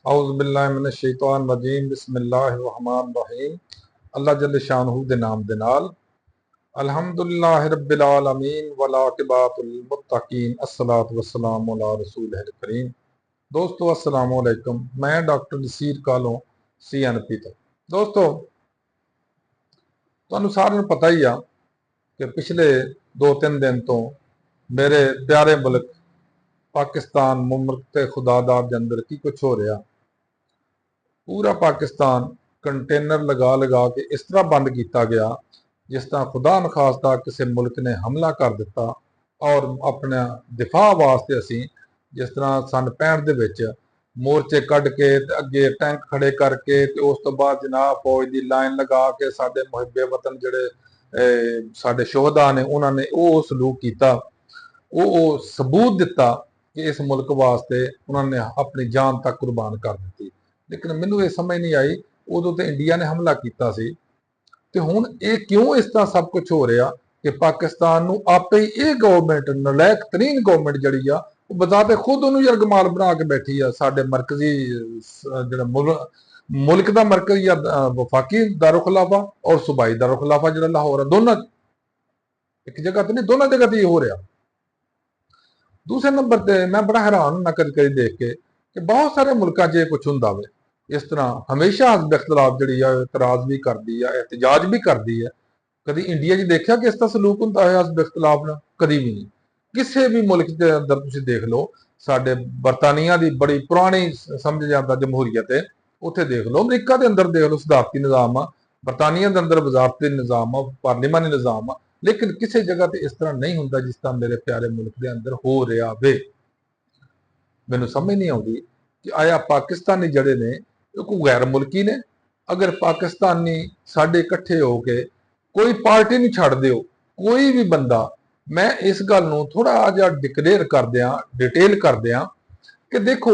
औज़ुबिल्लाहिमिनश्शैतानिर्रजीम बिस्मिल्लाहिर्रहमानिर्रहीम। अल्लाह जल्ल शानहू दे नाम दे नाल अल्हम्दुलिल्लाहि रब्बिल आलमीन वल आक़िबतुल मुत्तकीन अस्सलातु वस्सलामु अला रसूलिल करीम। दोस्तों अस्सलामु अलैकुम। मैं डॉक्टर नसीर कालों CNP तो दोस्तों तुहानू सारिਆਂ ਨੂੰ पता ही आ कि पिछले 2-3 दिन तो मेरे प्यारे मुल्क पाकिस्तान मुल्क खुदादाद के अंदर की कुछ हो रहा। पूरा पाकिस्तान कंटेनर लगा लगा के इस तरह बंद किया गया जिस तरह खुदा न खास्ता किसी मुल्क ने हमला कर दिता और अपने दिफा वास्ते असी जिस तरह सन 65 के मोर्चे कढ़ के अगे टैंक खड़े करके उस तो बाद जनाब फौज की लाइन लगा के साडे मुहिबे वतन जड़े साडे शोहदा ने उन्होंने वो सलूक किया, वो सबूत दिता कि इस मुल्क वास्ते उन्होंने अपनी जान तक कुर्बान कर दी। लेकिन मैनू ये समझ नहीं आई उदों तो इंडिया ने हमला किया सी ते हुण ये क्यों इस तरह सब कुछ हो रहा कि पाकिस्तान नूं आपे ही ये गवर्नमेंट नलैक तरीन गवर्नमेंट जड़ी आ बजाते खुद उन्होंने यरगमाल बना के बैठी आ। साडे मरकजी जिहड़ा मुल्क का मरकज या वफाकी दारुखिलाफा और सूबाई दारुखिलाफा जिहड़ा लाहौर है, दोनों एक जगह तो नहीं, दोनों जगह तो ये हो रहा। दूसरे नंबर पर मैं बड़ा हैरान होना कभी कभी देख के कि बहुत सारे मुल्कों च कुछ होंदा वे इस तरह हमेशा हस्ब इख्तलाफ जी इतराज भी करती है, एहतजाज भी करती है। कभी इंडिया देखा कि इस तरह सलूक होंदा है हस्ब इख्तलाफ ना? कभी भी नहीं। किसी भी मुल्क के अंदर तुसीं देख लो, साडे बरतानिया की बड़ी पुरानी समझ जाता जमहूरीयत है, उत्थे देख लो, अमरीका के अंदर देख लो सदारती निज़ाम आ, बरतानिया के अंदर वजारती निज़ाम आ, पार्लीमानी निज़ाम आ, लेकिन किसी जगह पर इस तरह नहीं होंदा जिस तरह मेरे प्यारे मुल्क के अंदर हो रहा वे। मैनूं समझ नहीं आती कि आया पाकिस्तानी जड़े ने कोई गैर मुल्की ने? अगर पाकिस्तानी साडे इकट्ठे हो के कोई पार्टी नहीं छड़ दिओ, कोई भी बंदा, मैं इस गल नूं थोड़ा जिहा डिक्लेयर कर दियां, डिटेल कर दियां कि देखो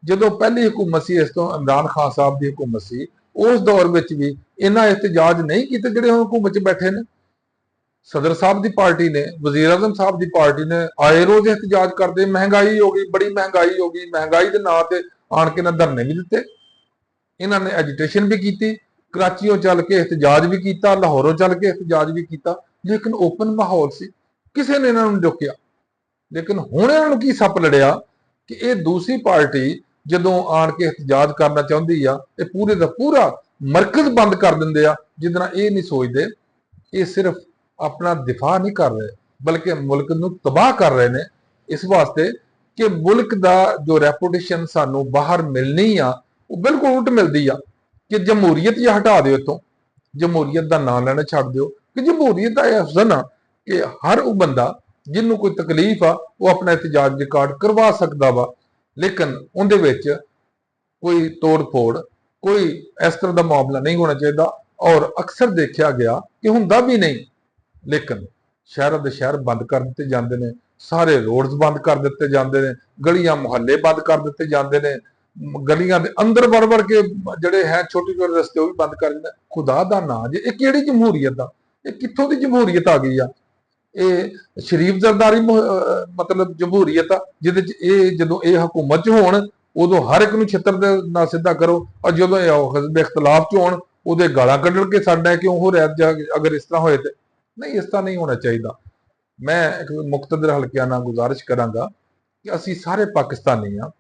जदों पहली हुकूमत सी, इस तो इमरान खान साहब की हुकूमत सी, उस दौर में भी इन्हां एहतजाज नहीं किए जिहड़े हुण हुकूमत च बैठे ने। सदर साहब की पार्टी ने, वजीर आजम साहब की पार्टी ने आए रोज एहतजाज करते, महंगाई हो गई, बड़ी महंगाई हो गई, महंगाई के नां ते आण के ना धरने भी दिते, इन्होंने एजिटेशन भी की, कराचियों चल के एहतजाज भी किया, लाहौरों चल के एहतजाज भी किया, लेकिन ओपन माहौल से किसी ने इन्होंने रोकिया। लेकिन हुण इन्होंने की सप लड़िया कि यह दूसरी पार्टी जदों आण के एहतजाज करना चाहती है, ये पूरे का पूरा मरकज बंद कर देंगे, जिद ये नहीं सोचते ये सिर्फ अपना दिफा नहीं कर रहे बल्कि मुल्क नूं तबाह कर रहे हैं, इस वास्ते कि मुल्क का जो रेपूटेशन सानू बाहर मिलनी आ वो बिल्कुल उल्ट मिलती आ कि जमहूरीयत या हटा दो, इतों जमहूरीयत का नाम लेना छड्ड दो कि जमहूरीयत का यह अफजन आ कि हर वो बंदा जिन्होंने कोई तकलीफ आ वो अपना एहतजाज रिकॉर्ड करवा सकता वा, लेकिन उहदे विच कोई तोड़ फोड़ कोई इस तरह का मामला नहीं होना चाहिए। और अक्सर देखा गया कि हुंदा भी नहीं, लेकिन शहरों के शहर बंद कर दिते जाते हैं, सारे रोड्स बंद कर दिते जाते हैं, गलियां मुहल्ले बंद कर दिते जाते हैं, गलियां के अंदर वड़ वड़ के जड़े हैं छोटे छोटे रस्ते वो भी बंद कर देते। खुदा का नाम जी, ये किहड़ी जमहूरीयत आ? ये कित्थों की जमहूरीयत आ गई आ? ये शरीफ जरदारी मतलब जमहूरीयत आ जिहदे जदों ये हुकूमत च होण उदों हर एक नूं छित्तर दे नाल सीधा करो, और जदों हिज़ब इख्तलाफ च होण उहदे गालां कड्ढण के साडा क्यों हो रहा? अगर इस तरह होए तो नहीं, इस तरह नहीं होना चाहिए। मैं एक मुक्तदर हल्कियां नाल गुजारिश करांगा कि असी सारे पाकिस्तानी हाँ,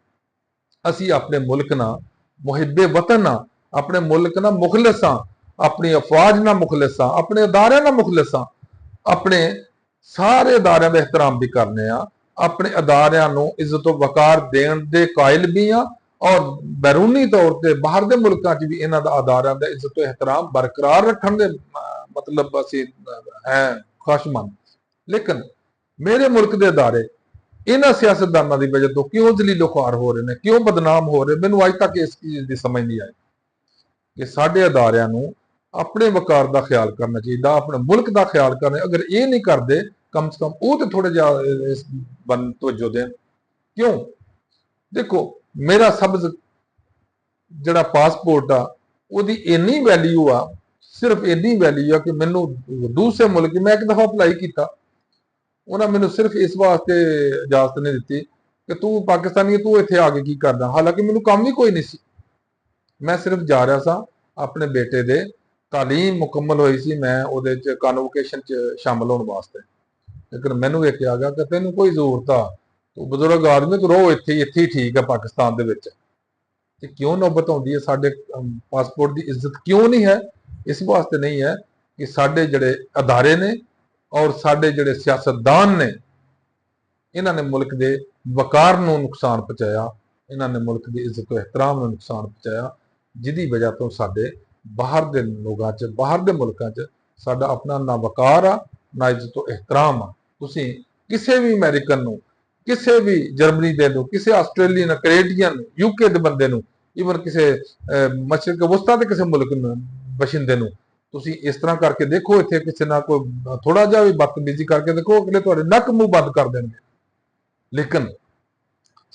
असी अपने मुल्क ना मुहिबे वतन हाँ, अपने मुल्क ना मुखलिस हाँ, अपनी अफवाज ना मुखलिस हाँ, अपने अदारे ना मुखलिस हाँ, अपने सारे अदारियां का एहतराम भी करने आ, अपने अदारियां नूं इज्जत वकार देण दे कायल भी हाँ, और बैरूनी तौर पर बाहर के मुल्कों च भी इन्हां दा अदारियां दा इज्जत एहतराम बरकरार रखण दे मतलब असी हैं ख्वाहिशमंद। लेकिन मेरे मुल्क के अदारे इन्हां सियासतदानों की वजह तो क्यों जलीलो ख्वार हो रहे हैं, क्यों बदनाम हो रहे? मैनूं अज तक इस चीज़ की समझ नहीं आई कि साडे अदारियां नूं अपने वकार का ख्याल करना चाहिए, अपने मुल्क का ख्याल करना। अगर ये नहीं करते कम से कम वो तो थोड़े जिहा इस बन तवज्जो देन। क्यों? देखो मेरा सबज जड़ा पासपोर्ट आ उहदी इन्नी वैल्यू आ, सिर्फ इन्नी वैल्यू आ कि मैनूं दूसरे मुल्क मैं एक दफा अप्लाई किया, उन्हें मैंने सिर्फ इस वास्ते इजाजत नहीं दी कि तू पाकिस्तानी तू इत्थे आके की करदा, हालांकि मैनूं काम भी कोई नहीं सी, मैं सिर्फ जा रहा सा अपने बेटे दे तालीम मुकम्मल हुई सी, मैं ਉਹਦੇ ਚ ਕਨਵੋਕੇਸ਼ਨ ਚ ਸ਼ਾਮਲ ਹੋਣ ਵਾਸਤੇ। ਲੇਕਿਨ ਮੈਨੂੰ ਇਹ ਕਿਹਾ ਗਿਆ ਕਿ ਤੈਨੂੰ ਕੋਈ ਜ਼ਰੂਰਤ ਆ, ਤੂੰ ਬਜ਼ੁਰਗ ਆਦਮੀ, ਤੂੰ ਰਹੋ ਇੱਥੇ ਹੀ ਠੀਕ ਹੈ ਪਾਕਿਸਤਾਨ ਦੇ ਵਿੱਚ। ਤੇ ਕਿਉਂ ਨੌਬਤ ਆਉਂਦੀ ਹੈ? ਸਾਡੇ ਪਾਸਪੋਰਟ ਦੀ ਇੱਜ਼ਤ ਕਿਉਂ ਨਹੀਂ ਹੈ? ਇਸ ਵਾਸਤੇ ਨਹੀਂ ਹੈ ਕਿ ਸਾਡੇ ਜਿਹੜੇ ਅਦਾਰੇ ਨੇ ਔਰ ਸਾਡੇ ਜਿਹੜੇ ਸਿਆਸਤਦਾਨ ਨੇ, ਇਹਨਾਂ ਨੇ ਮੁਲਕ ਦੇ ਵਕਾਰ ਨੂੰ ਨੁਕਸਾਨ ਪਹੁੰਚਾਇਆ, ਇਹਨਾਂ ਨੇ ਮੁਲਕ ਦੀ ਇੱਜ਼ਤ ਤੇ ਇਹਤਰਾਮ ਨੂੰ ਨੁਕਸਾਨ ਪਹੁੰਚਾਇਆ, ਜਿਹਦੀ ਵਜ੍ਹਾ ਤੋਂ ਸਾਡੇ ਬਾਹਰ ਦੇ ਲੋਕਾਂ 'ਚ, ਬਾਹਰ ਦੇ ਮੁਲਕਾਂ 'ਚ ਸਾਡਾ ਆਪਣਾ ਨਾ ਵਕਾਰ ਆ, ਨਾ ਇੱਜ਼ਤ ਤੇ ਇਹਤਰਾਮ ਆ। ਤੁਸੀਂ ਕਿਸੇ ਵੀ ਅਮਰੀਕਨ ਨੂੰ, ਕਿਸੇ ਵੀ ਜਰਮਨੀ ਦੇ ਨੂੰ, ਕਿਸੇ ਆਸਟ੍ਰੇਲੀਅਨ, ਕੈਨੇਡੀਅਨ, ਯੂਕੇ ਦੇ ਬੰਦੇ ਨੂੰ, ਈਵਨ ਕਿਸੇ ਮਸ਼ਰਕ ਵਸਤਾ ਦੇ ਕਿਸੇ ਮੁਲਕ ਨੂੰ ਬਸ਼ਿੰਦੇ ਨੂੰ ਤੁਸੀਂ ਇਸ ਤਰ੍ਹਾਂ ਕਰਕੇ ਦੇਖੋ, ਇੱਥੇ ਕਿਸੇ ਨਾਲ ਕੋਈ ਥੋੜਾ ਜਿਹਾ ਵੀ ਬਦਤਮੀਜ਼ੀ ਕਰਕੇ ਦੇਖੋ, ਅਗਲੇ ਤੁਹਾਡੇ ਨੱਕ ਮੂੰਹ ਬੰਦ ਕਰ ਦੇਣਗੇ। ਲੇਕਿਨ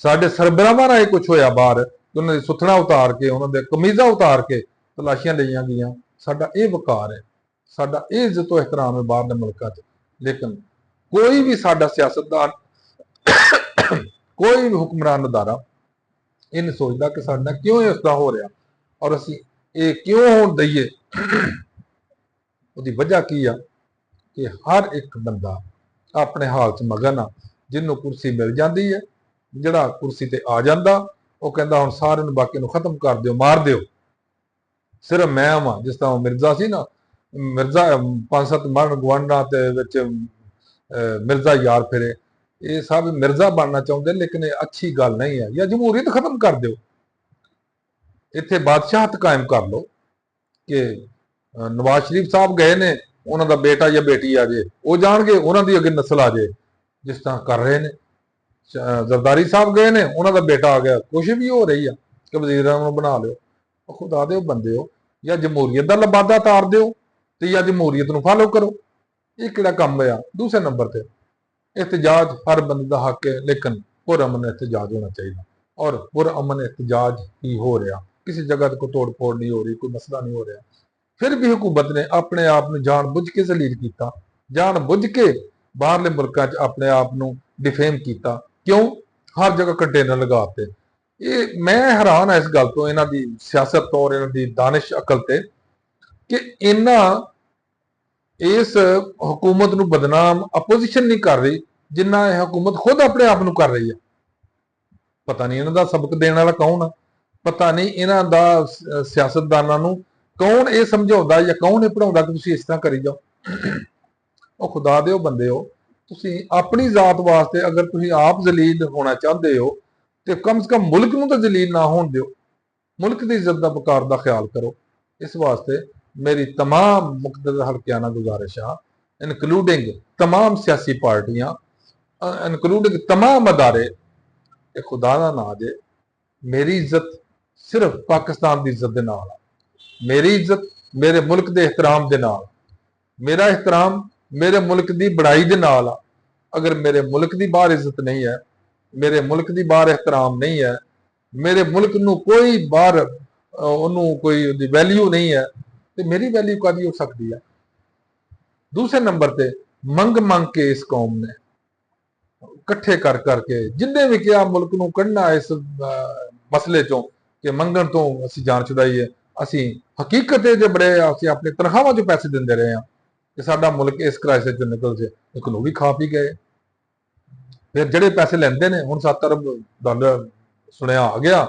ਸਾਡੇ ਸਰਬਰਾਹਾਂ ਨਾਲ ਇਹ ਕੁਝ ਹੋਇਆ ਬਾਹਰ, ਉਹਨਾਂ ਦੀ ਸੁਥਣਾ ਉਤਾਰ ਕੇ, ਉਹਨਾਂ ਦੇ ਕਮੀਜ਼ਾਂ ਉਤਾਰ ਕੇ ਤਲਾਸ਼ੀਆਂ ਲਈਆਂ ਗਈਆਂ। ਸਾਡਾ ਇਹ ਵਕਾਰ ਹੈ, ਸਾਡਾ ਇਹ ਇੱਜ਼ਤ ਤੇ ਇਹਤਰਾਮ ਹੈ ਬਾਹਰ ਦੇ ਮੁਲਕਾਂ 'ਚ। ਲੇਕਿਨ ਕੋਈ ਵੀ ਸਾਡਾ ਸਿਆਸਤਦਾਨ, ਕੋਈ ਵੀ ਹੁਕਮਰਾਨ ਅਦਾਰਾ ਇਹ ਨਹੀਂ ਸੋਚਦਾ ਕਿ ਸਾਡਾ ਕਿਉਂ ਇਸ ਦਾ ਹੋ ਰਿਹਾ ਔਰ ਅਸੀਂ ਇਹ ਕਿਉਂ ਹੋਣ ਦਈਏ। ਉਹਦੀ ਵਜ੍ਹਾ ਕੀ ਆ ਕਿ ਹਰ ਇੱਕ ਬੰਦਾ ਆਪਣੇ ਹਾਲ 'ਚ ਮਗਨ ਆ। ਜਿਹਨੂੰ ਕੁਰਸੀ ਮਿਲ ਜਾਂਦੀ ਹੈ, ਜਿਹੜਾ ਕੁਰਸੀ ਤੇ ਆ ਜਾਂਦਾ, ਉਹ ਕਹਿੰਦਾ ਹੁਣ ਸਾਰਿਆਂ ਨੂੰ, ਬਾਕੀ ਨੂੰ ਖਤਮ ਕਰ ਦਿਓ, ਮਾਰ ਦਿਓ, ਸਿਰਫ ਮੈਂ ਆਵਾਂ। ਜਿਸ ਤਰ੍ਹਾਂ ਮਿਰਜ਼ਾ ਸੀ ਨਾ, ਮਿਰਜ਼ਾ 5-7 ਮਰਨ ਗਵਾਂਢਾਂ ਦੇ ਵਿੱਚ ਮਿਰਜ਼ਾ ਯਾਰ ਫਿਰੇ। ਇਹ ਸਭ ਮਿਰਜ਼ਾ ਬਣਨਾ ਚਾਹੁੰਦੇ, ਲੇਕਿਨ ਇਹ ਅੱਛੀ ਗੱਲ ਨਹੀਂ ਹੈ। ਜਾਂ ਜਮਹੂਰੀਅਤ ਖਤਮ ਕਰ ਦਿਓ, ਇੱਥੇ ਬਾਦਸ਼ਾਹਤ ਕਾਇਮ ਕਰ ਲਓ ਕਿ ਨਵਾਜ਼ ਸ਼ਰੀਫ ਸਾਹਿਬ ਗਏ ਨੇ, ਉਹਨਾਂ ਦਾ ਬੇਟਾ ਜਾਂ ਬੇਟੀ ਆ ਜੇ, ਉਹ ਜਾਣਗੇ, ਉਹਨਾਂ ਦੀ ਅੱਗੇ ਨਸਲ ਆ ਜੇ, ਜਿਸ ਤਰ੍ਹਾਂ ਕਰ ਰਹੇ ਨੇ। ਜ਼ਰਦਾਰੀ ਸਾਹਿਬ ਗਏ ਨੇ, ਉਹਨਾਂ ਦਾ ਬੇਟਾ ਆ ਗਿਆ, ਕੋਸ਼ਿਸ਼ ਵੀ ਹੋ ਰਹੀ ਆ ਕਿ ਵਜ਼ੀਰਾਂ ਨੂੰ ਬਣਾ ਲਿਓ। ਖੁਦਾ ਦੇ ਬੰਦੇ ਹੋ, ਜਾਂ ਜਮਹੂਰੀਅਤ ਦਾ ਲਬਾਦਾ ਤਾਰ ਦਿਓ ਤੇ ਜਾਂ ਜਮਹੂਰੀਅਤ ਨੂੰ ਫਾਲੋ ਕਰੋ। ਇਹ ਕਿਹੜਾ ਕੰਮ ਆ? ਦੂਸਰੇ ਨੰਬਰ ਤੇ एहतजाज हर बंदे का हक है, लेकिन पुरअमन एहतजाज होना चाहिए। और पुरअमन एहतजाज ही हो रहा, किसी जगह को तोड़ फोड़ नहीं हो रही, कोई मसला नहीं हो रहा। फिर भी हुकूमत ने अपने आप में जान बुझ के जलील किया, जान बुझ के बाहरले मुल्कों च अपने आप को डिफेम किया। क्यों? हर जगह कंटेनर लगाते। ये मैं हैरान है इस गल तो, इन्हां दी सियासत और इन्हां दी दानिश अकल ते कि इन्हां इस हुकूमत नूं बदनाम अपोजिशन नहीं कर रही जिन्ना यह हुकूमत खुद अपने आप नूं कर रही है। पता नहीं इन्हां दा सबक देने वाला कौन है, पता नहीं इन्हां दा सियासतदानां नूं कौन ये समझाउंदा या कौन ये पढ़ाउंदा कि तुसीं इस तरह करी जाओ। ਉਹ खुदा दे बंदे हो, तुसीं अपनी जात वास्ते अगर तुसीं आप जलील होना चाहते हो तो कम से कम मुल्क नूं तो जलील ना होण दिओ, मुल्क की इज्जत दा वकार दा ख्याल करो। इस वास्ते मेरी तमाम मुकतदर हल्कियाना गुजारिश है, इनकलूडिंग तमाम सियासी पार्टियां, इनकलूडिंग तमाम अदारे, खुदा दा ना जे मेरी इज्जत सिर्फ पाकिस्तान की इज्जत दे नाल, मेरी इज्जत मेरे मुल्क के एहतराम दे नाल, मेरा एहतराम मेरे मुल्क की बड़ाई दे नाल आ। अगर मेरे मुल्क की बाहर इज्जत नहीं है, मेरे मुल्क की बाहर एहतराम नहीं है, मेरे मुल्क नूं कोई बाहर उन्होंने कोई वैल्यू नहीं है, तो मेरी वैल्यू कादी हो सकती है। दूसरे नंबर पे मंग मंग के इस कौम ने इकट्ठे कर करके जिन्हें भी किया मुल्क नूं कढ़ना इस मसले चों कि मंगण तो असीं जान छुड़ाई है। असीं हकीकत जे बड़े असीं अपनी तनख्वाहां चों पैसे दिंदे रहे हैं कि साडा मुल्क इस क्राइसिस चों निकल जाए, लेकिन वो भी खा पी गए। फिर ਜਿਹੜੇ पैसे ਲੈਂਦੇ ਨੇ, ਹੁਣ 7 अरब डॉलर सुनिया आ गया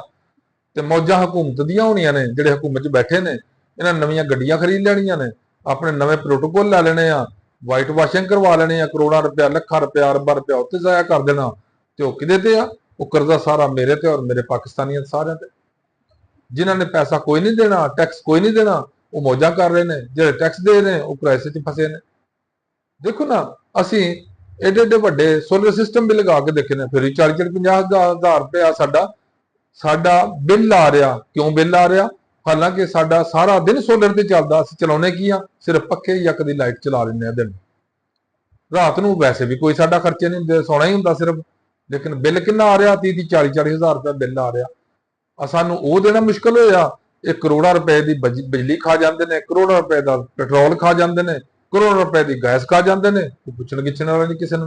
ਤੇ ਮੌਜਾਂ ਹਕੂਮਤ ਦੀਆਂ ਹੋਣੀਆਂ ਨੇ। ਜਿਹੜੇ ਹਕੂਮਤ 'ਚ ਬੈਠੇ ਨੇ, ਇਹਨਾਂ ਨਵੀਆਂ ਗੱਡੀਆਂ ਖਰੀਦ ਲੈਣੀਆਂ ਨੇ, ਆਪਣੇ ਨਵੇਂ ਪ੍ਰੋਟੋਕੋਲ ਲੈ ਲੈਣੇ ਆ, ਵਾਈਟ ਵਾਸ਼ਿੰਗ ਕਰਵਾ ਲੈਣੇ ਆ, ਕਰੋੜਾਂ ਰੁਪਇਆ, ਲੱਖਾਂ ਰੁਪਇਆ, ਅਰਬਾਂ ਰੁਪਇਆ ਉੱਤੇ ਜ਼ਾਇਆ ਕਰ ਦੇਣਾ। ਤੇ ਉਹ ਕਿਹਦੇ ਤੇ ਆ? ਉਹ ਕਰਜ਼ਾ ਸਾਰਾ ਮੇਰੇ ਤੇ ਔਰ ਮੇਰੇ ਪਾਕਿਸਤਾਨੀਆਂ ਸਾਰਿਆਂ ਤੇ। ਜਿਨ੍ਹਾਂ ਨੇ ਪੈਸਾ ਕੋਈ ਨਹੀਂ ਦੇਣਾ, ਟੈਕਸ ਕੋਈ ਨਹੀਂ ਦੇਣਾ, ਉਹ ਮੌਜਾਂ ਕਰ ਰਹੇ ਨੇ। ਜਿਹੜੇ ਟੈਕਸ ਦੇ ਨੇ ਉਹ ਕ੍ਰਾਈਸਿਸ 'ਚ ਫਸੇ ਨੇ। ਦੇਖੋ ਨਾ, ਅਸੀਂ एडे एडे ਵੱਡੇ सोलर सिस्टम भी लगा के देखे ने, फिर 40-50 रुपया साडा बिल आ रहा। क्यों बिल आ रहा? हालांकि साडा सारा दिन सोलर ते चलदा, असीं चलाउने की आ? सिर्फ पक्खे या कदी लाइट चला लेने आ दिन। रात नूं वैसे भी कोई साडा खर्चे नहीं हुंदे, सोना ही हुंदा सिर्फ। लेकिन बिल कितना आ रहा? 30-40 हज़ार रुपया बिल आ रहा। सानूं ओह देना मुश्किल होया। ये करोड़ां रुपए की बिजली खा जाते हैं, करोड़ां रुपए का पेट्रोल खा जाते हैं, करोड़ रुपए की गैस खा जाते हैं। कोई पुछण गिछण वाला नहीं किसी ने।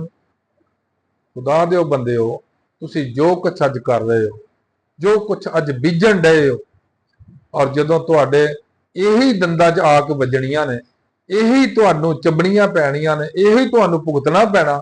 खुदा दे बंदे हो, तुसीं जो कुछ अज कर रहे हो, जो कुछ अज बीजन डे हो, ਔਰ ਜਦੋਂ ਤੁਹਾਡੇ ਇਹੀ ਦੰਦਾਂ 'ਚ ਆ ਕੇ ਵੱਜਣੀਆਂ ਨੇ, ਇਹੀ ਤੁਹਾਨੂੰ ਚੱਬਣੀਆਂ ਪੈਣੀਆਂ ਨੇ, ਇਹੀ ਤੁਹਾਨੂੰ ਭੁਗਤਣਾ ਪੈਣਾ,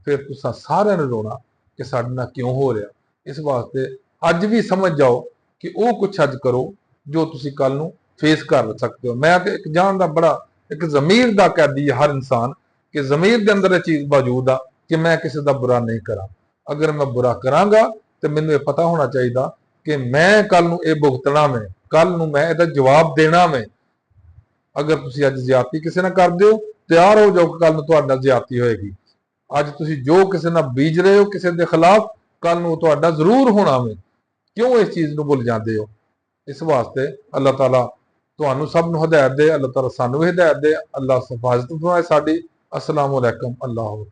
ਫਿਰ ਤੁਸੀਂ ਸਾਰਿਆਂ ਨੂੰ ਰੋਣਾ ਕਿ ਸਾਡੇ ਨਾਲ ਕਿਉਂ ਹੋ ਰਿਹਾ। ਇਸ ਵਾਸਤੇ ਅੱਜ ਵੀ ਸਮਝ ਜਾਓ ਕਿ ਉਹ ਕੁਛ ਅੱਜ ਕਰੋ ਜੋ ਤੁਸੀਂ ਕੱਲ ਨੂੰ ਫੇਸ ਕਰ ਸਕਦੇ ਹੋ। ਮੈਂ ਤੇ ਇੱਕ ਜਾਣਦਾ ਬੜਾ ਇੱਕ ਜ਼ਮੀਰ ਦਾ ਕੈਦੀ ਹੈ ਹਰ ਇਨਸਾਨ, ਕਿ ਜ਼ਮੀਰ ਦੇ ਅੰਦਰ ਇਹ ਚੀਜ਼ ਮੌਜੂਦ ਆ ਕਿ ਮੈਂ ਕਿਸੇ ਦਾ ਬੁਰਾ ਨਹੀਂ ਕਰਾਂ। ਅਗਰ ਮੈਂ ਬੁਰਾ ਕਰਾਂਗਾ ਤੇ ਮੈਨੂੰ ਇਹ ਪਤਾ ਹੋਣਾ ਚਾਹੀਦਾ ਕਿ ਮੈਂ ਕੱਲ ਨੂੰ ਇਹ ਭੁਗਤਣਾ ਮੈਂ, ਕੱਲ ਨੂੰ ਮੈਂ ਇਹਦਾ ਜਵਾਬ ਦੇਣਾ ਮੈਂ। ਅਗਰ ਤੁਸੀਂ ਅੱਜ ਜ਼ਿਆਦਤੀ ਕਿਸੇ ਨਾਲ ਕਰਦੇ ਹੋ, ਤਿਆਰ ਹੋ ਜਾਓ ਕਿ ਕੱਲ ਨੂੰ ਤੁਹਾਡੇ ਨਾਲ ਜ਼ਿਆਦਤੀ ਹੋਏਗੀ। ਅੱਜ ਤੁਸੀਂ ਜੋ ਕਿਸੇ ਨਾਲ ਬੀਜ ਰਹੇ ਹੋ ਕਿਸੇ ਦੇ ਖਿਲਾਫ, ਕੱਲ ਨੂੰ ਤੁਹਾਡਾ ਜ਼ਰੂਰ ਹੋਣਾ ਵੇ। ਕਿਉਂ ਇਸ ਚੀਜ਼ ਨੂੰ ਭੁੱਲ ਜਾਂਦੇ ਹੋ? ਇਸ ਵਾਸਤੇ ਅੱਲਾਹ ਤਾਲਾ ਤੁਹਾਨੂੰ ਸਭ ਨੂੰ ਹਦਾਇਤ ਦੇ, ਅੱਲਾਹ ਤਾਲਾ ਸਾਨੂੰ ਵੀ ਹਦਾਇਤ ਦੇ। ਅੱਲਾਹ ਹਿਫਾਜ਼ਤ ਫਰਮਾਏ ਸਾਡੀ। ਅਸਲਾਮੁ ਅਲੈਕੁਮ। ਅੱਲਾਹੁ